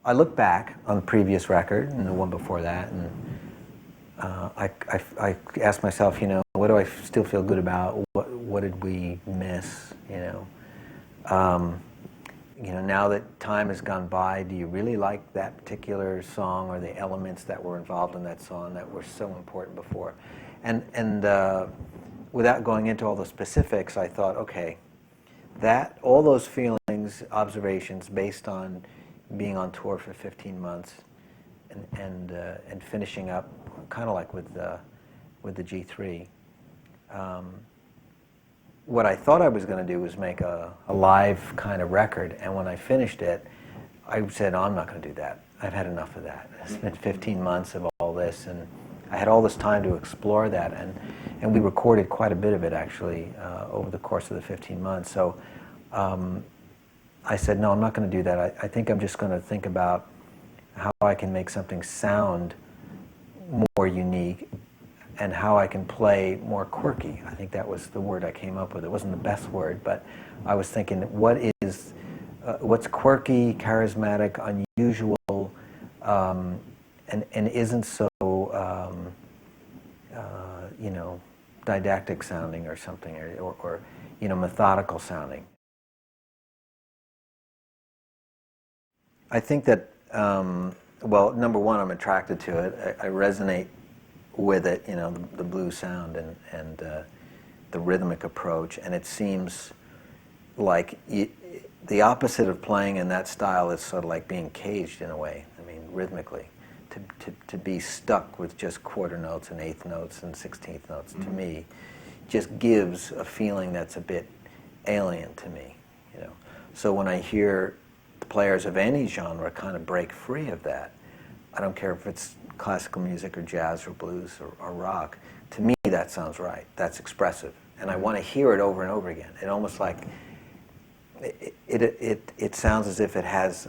I look back on the previous record and the one before that, and I ask myself, what do I still feel good about? What did we miss? Now that time has gone by, do you really like that particular song or the elements that were involved in that song that were so important before? And without going into all the specifics, I thought, okay, all those feelings, observations based on being on tour for 15 months and finishing up kind of like with the G3. What I thought I was going to do was make a live kind of record, and when I finished it, I said, oh, I'm not going to do that. I've had enough of that. I spent 15 months of all this, and I had all this time to explore that, and we recorded quite a bit of it, actually, over the course of the 15 months. So I said, no, I'm not going to do that. I think I'm just going to think about how I can make something sound more unique and how I can play more quirky. I think that was the word I came up with. It wasn't the best word, but I was thinking, what's quirky, charismatic, unusual, and isn't so, didactic sounding or something, or methodical sounding. I think that, well, number one, I'm attracted to it. I resonate with it, the blues sound and the rhythmic approach, and it seems like the opposite of playing in that style is sort of like being caged in a way. I mean, rhythmically, to be stuck with just quarter notes and eighth notes and 16th notes, to me, just gives a feeling that's a bit alien to me. So when I hear the players of any genre kind of break free of that, I don't care if it's classical music or jazz or blues or rock, to me that sounds right. That's expressive. And I want to hear it over and over again. It almost like, it sounds as if it has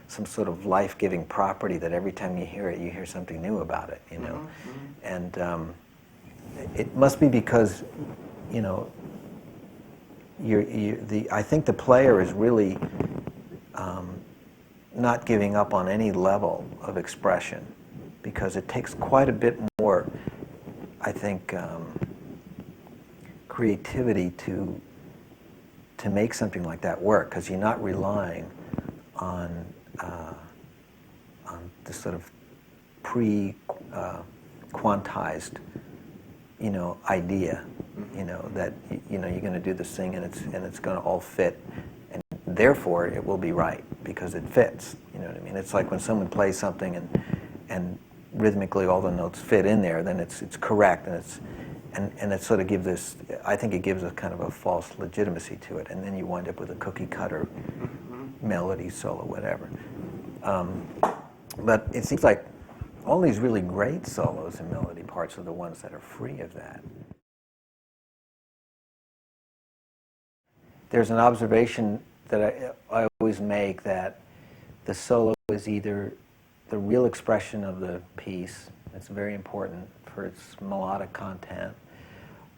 some sort of life-giving property that every time you hear it, you hear something new about it, And it must be because, I think the player is really not giving up on any level of expression, because it takes quite a bit more, I think, creativity to make something like that work, because you're not relying on this sort of quantized idea, that you're going to do this thing and it's going to all fit, and therefore it will be right because it fits. You know what I mean? It's like when someone plays something and rhythmically all the notes fit in there, then it's correct, and it sort of gives this, I think it gives a kind of a false legitimacy to it, and then you wind up with a cookie cutter melody, solo, whatever. But it seems like all these really great solos and melody parts are the ones that are free of that. There's an observation that I always make, that the solo is either the real expression of the piece, it's very important for its melodic content,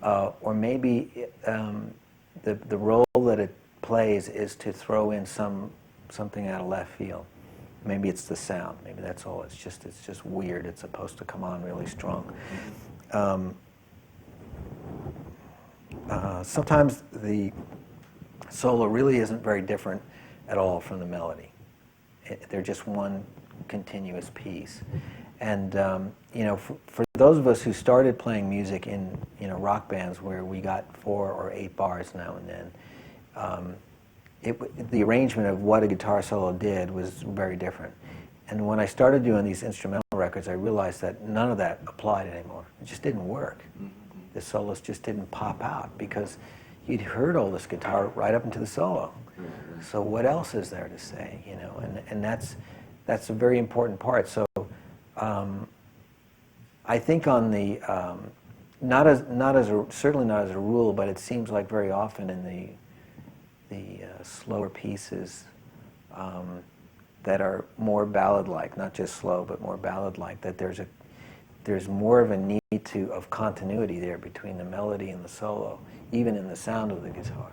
or maybe the role that it plays is to throw in something out of left field. Maybe it's the sound. Maybe that's all. It's just weird. It's supposed to come on really strong. Sometimes the solo really isn't very different at all from the melody. They're just one continuous piece. And for those of us who started playing music in rock bands where we got 4 or 8 bars now and then, the arrangement of what a guitar solo did was very different. And when I started doing these instrumental records, I realized that none of that applied anymore. It just didn't work. The solos just didn't pop out because you'd heard all this guitar right up into the solo. So what else is there to say? And that's a very important part. So I think on the certainly not as a rule, but it seems like very often in the slower pieces that are more ballad-like, not just slow, but more ballad-like, that there's more of a need of continuity there between the melody and the solo, even in the sound of the guitar.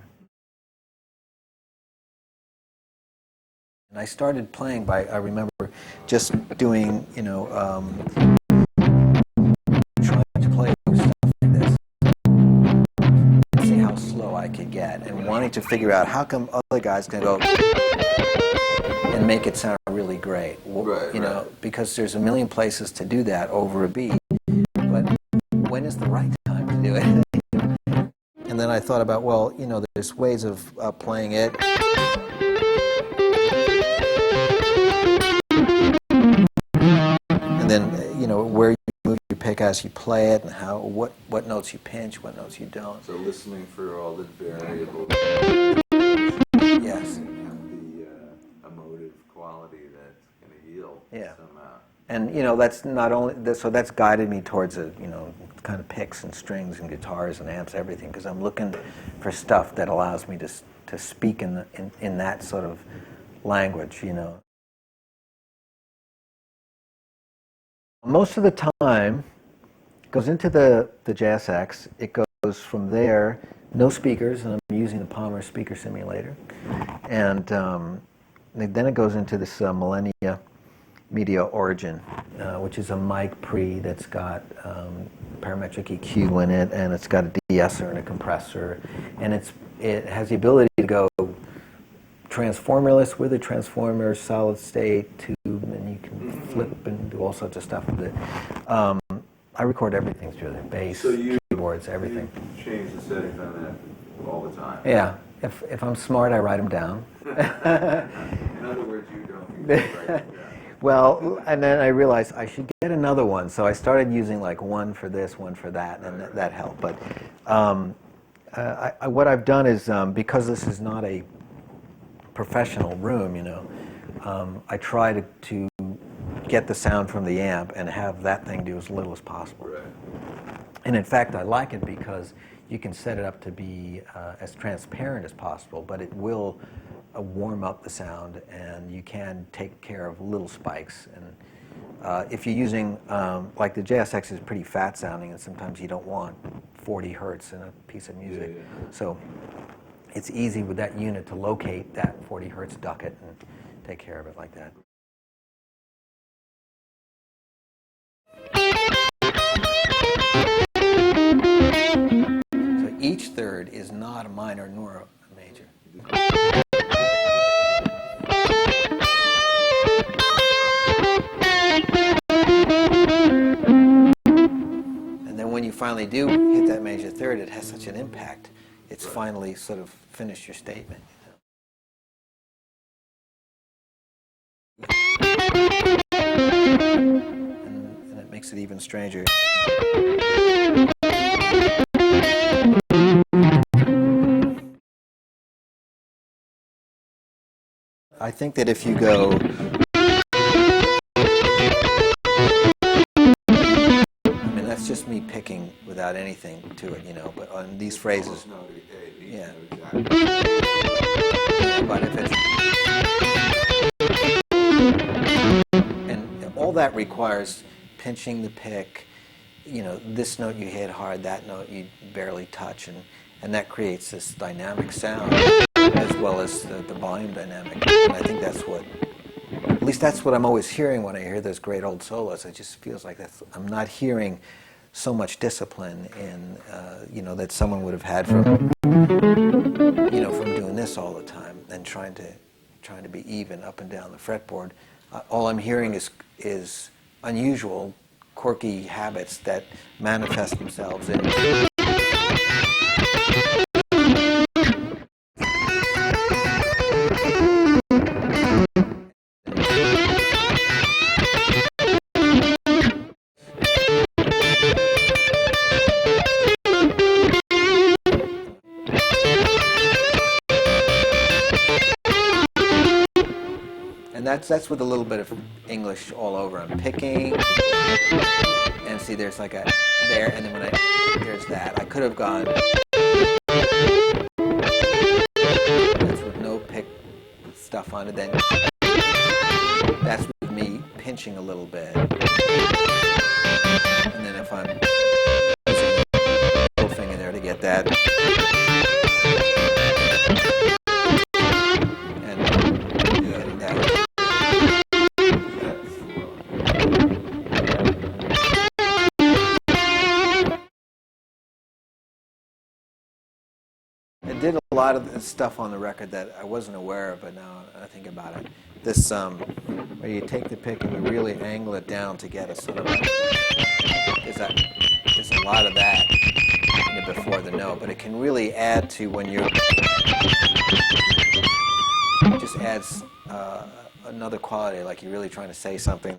And I started playing I remember just doing, trying to play stuff like this, and see how slow I could get, and wanting to figure out how come other guys can go and make it sound really great. Because there's a million places to do that over a beat, but when is the right time to do it? And then I thought about, well, there's ways of playing it. And then, where you move your pick as you play it, and what notes you pinch, what notes you don't. So listening for all the variables. Yes. And the emotive quality that's going to yield somehow. And that's not only this, so that's guided me towards kind of picks and strings and guitars and amps, everything, because I'm looking for stuff that allows me to speak in that sort of language, Most of the time, it goes into the JSX. It goes from there, no speakers, and I'm using the Palmer speaker simulator, and then it goes into this Millennia Media Origin, which is a mic pre that's got parametric EQ in it, and it's got a de-esser and a compressor, and it has the ability to go transformerless with a transformer, solid state, tube, and you can flip and do all sorts of stuff with it. I record everything through the bass, keyboards, everything. You change the settings on that all the time. Yeah. If I'm smart, I write them down. In other words, you don't write them down. Well, and then I realized I should get another one, so I started using like one for this, one for that, and that helped. But what I've done is, because this is not a professional room, I try to get the sound from the amp and have that thing do as little as possible. Right. And in fact, I like it because you can set it up to be as transparent as possible, but it will warm up the sound, and you can take care of little spikes. And if you're using, like the JSX is pretty fat sounding, and sometimes you don't want 40 hertz in a piece of music. Yeah. So it's easy with that unit to locate that 40 hertz ducket and take care of it like that. So each third is not a minor nor a major. And then when you finally do hit that major third, it has such an impact. It's finally sort of finished your statement. And it makes it even stranger. I think that if you go, that's just me picking without anything to it, but on these phrases, yeah. But if it's, and all that requires pinching the pick, this note you hit hard, that note you barely touch, and that creates this dynamic sound as well as the volume dynamic. And I think that's what, at least that's what I'm always hearing when I hear those great old solos. It just feels like I'm not hearing so much discipline in, that someone would have had from doing this all the time and trying to be even up and down the fretboard. All I'm hearing is unusual, quirky habits that manifest themselves in. And that's with a little bit of English all over. I'm picking, and see there's like a there, and then there's that. I could have gone, that's with no pick stuff on it, then that's with me pinching a little bit. And then if I'm using the middle finger there to get that. lot of this stuff on the record that I wasn't aware of, but now I think about it. This, where you take the pick and you really angle it down to get a sort of there's a lot of that before the note, but it can really add to when you're, it just adds another quality, like you're really trying to say something.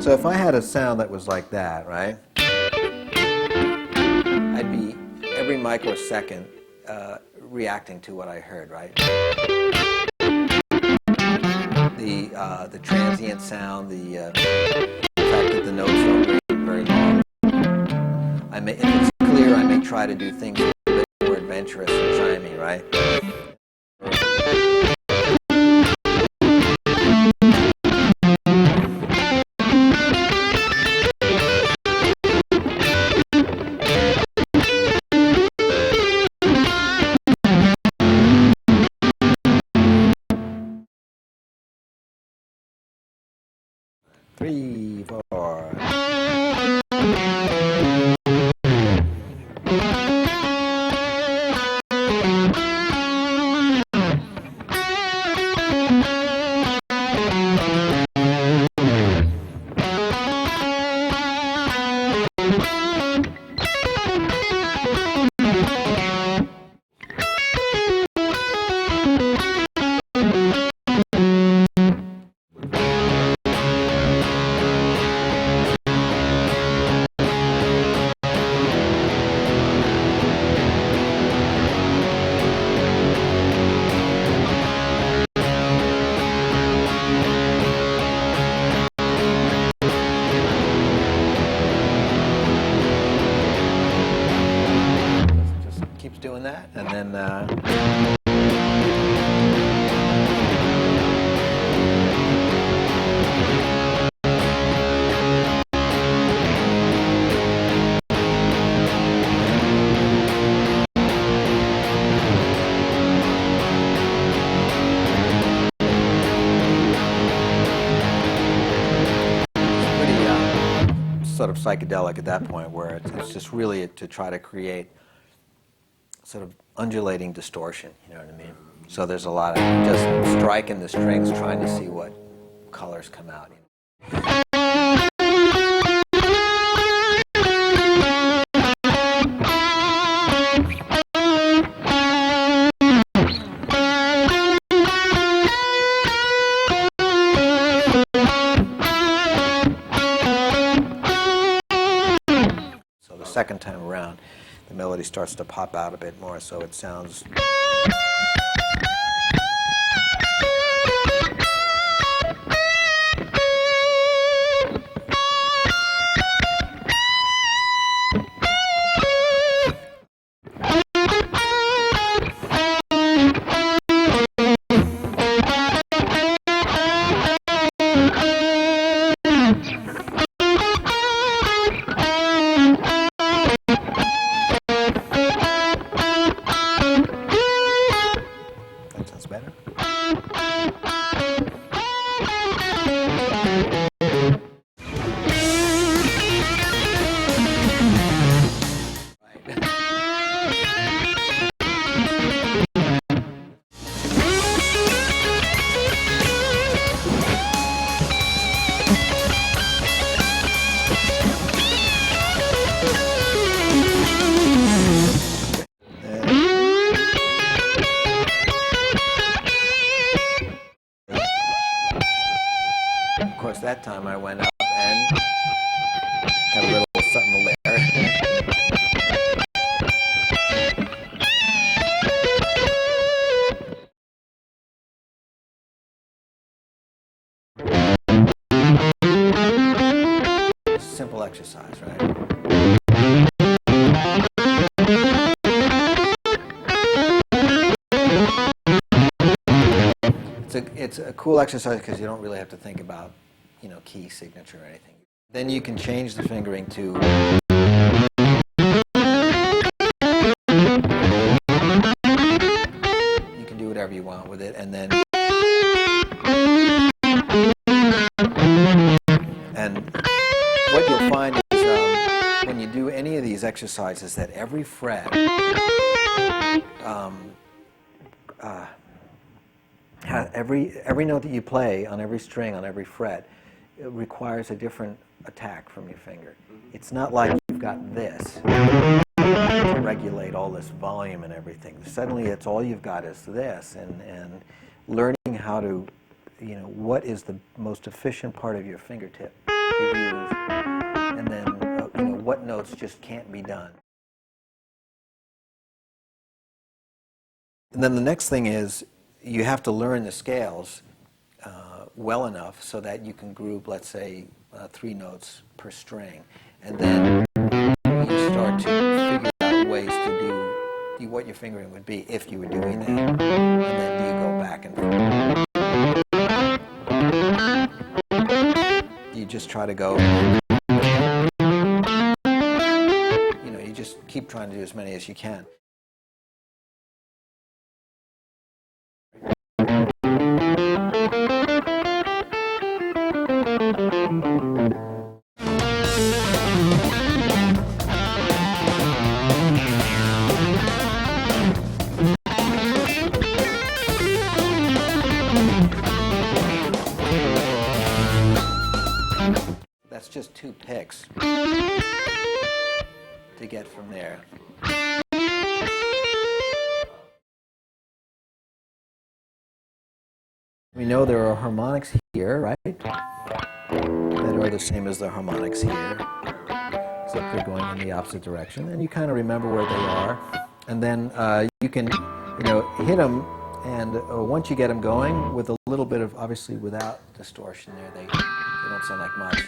So if I had a sound that was like that, right, I'd be every microsecond reacting to what I heard, right? The transient sound, the fact that the notes don't ring very long. If it's clear, I may try to do things a bit more adventurous and chimey, right? 3, 4. Keeps doing that, and then sort of psychedelic at that point, where it's just really to try to create sort of undulating distortion, you know what I mean? So there's a lot of just striking the strings, trying to see what colors come out. So the second time around, the melody starts to pop out a bit more, so it sounds... Better. Of course, that time I went up and got a little something there. Simple exercise, right? It's a cool exercise because you don't really have to think about, you know, key signature or anything. Then you can change the fingering to... You can do whatever you want with it, and then... exercise is that every fret every note that you play on every string, on every fret, it requires a different attack from your finger. It's not like you've got this to regulate all this volume and everything. Suddenly it's all you've got is this, and learning how to, what is the most efficient part of your fingertip to use, and then what notes just can't be done. And then the next thing is you have to learn the scales well enough so that you can group, let's say, 3 notes per string. And then you start to figure out ways to do what your fingering would be if you were doing that. And then you go back and forth. You just try to go, you just keep trying to do as many as you can. That's just 2 picks to get from there. We know there are harmonics here, right? That are the same as the harmonics here, except they're going in the opposite direction. And you kind of remember where they are. And then you can, hit them, and once you get them going, with a little bit of, obviously without distortion there, they don't sound like much.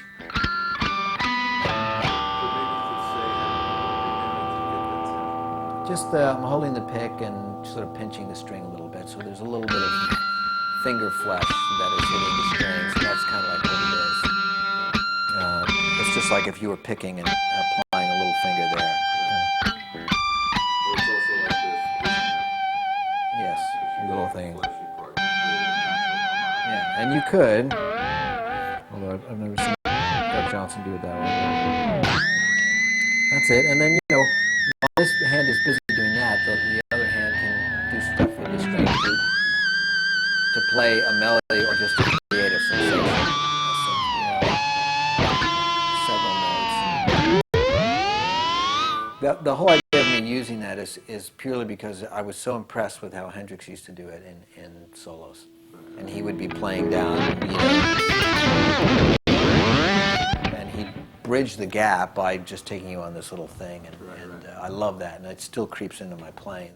Just I'm holding the pick and sort of pinching the string a little bit, so there's a little bit of finger flesh that is hitting the strings. So that's kind of like what it is. It's just like if you were picking and applying a little finger there. It's also like this. Yes, a little thing. Yeah, and you could, although I've never seen Doug Johnson do it that way. That's it, and then while this hand is busy doing that, the other hand can do stuff with the string to play a melody or just to create a sensation. Several notes. The whole idea of me using that is purely because I was so impressed with how Hendrix used to do it in solos. And he would be playing down, and he'd bridge the gap by just taking you on this little thing. And I love that, and it still creeps into my playing.